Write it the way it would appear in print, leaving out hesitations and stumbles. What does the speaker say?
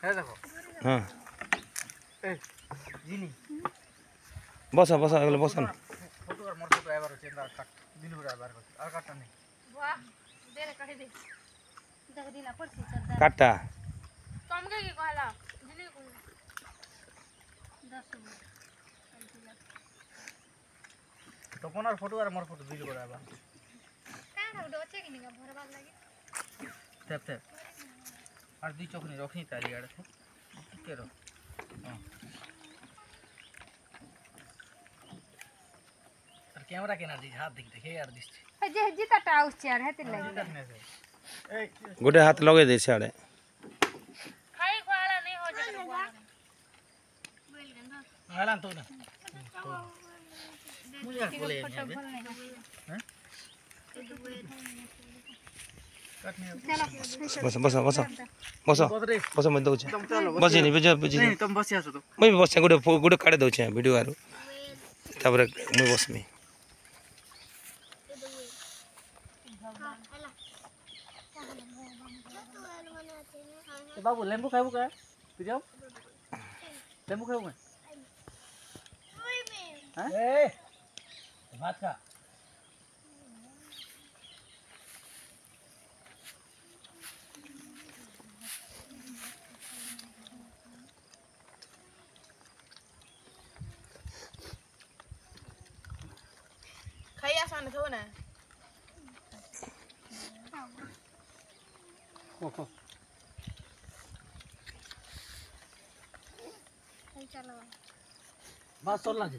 হ্যাঁ দেখো হ্যাঁ এই জিনি বসা বসা এগুলো বসান ফটো আর মোর ফটো এবার হচ্ছে আর কাট দিল করে এবার করতে আর কাটটা নেই वाह दे रे काढी दे देख दिला पडसी सरदार কাটটা तुम के की कहला जिनी को 10 তখন আর ফটো আর মোর ফটো দিল করে এবার काढा डोचे की निगा भरबाग लागे ট্যাপ ট্যাপ আর দুই চোখ নি রখনি তালি আড়ে কে রো আর ক্যামেরা কেনা দিস হাত দেখতে হে আর দিস जे जीता टाउस चेयर है तिले এই গোটে হাত লগাই দে সিয়াড়ে खाई खाला नहीं हो जाए আলান তো না মুঝে বলে হ্যাঁ কাটনি বসা বসা বসা বসা বদরে বসা মই দউছে तुम चलो বসি নি বুঝি नहीं तुम बस आसो तो মই বসছে গোটে গোটে কাটে দউছে ভিডিও আরো তারপরে মই বসমি बाबू लेंबू खाबू का तू जाओ लेंबू खाबू का हां ए भात खा खाई आसान थो ना खो चलो बात सोल ना जी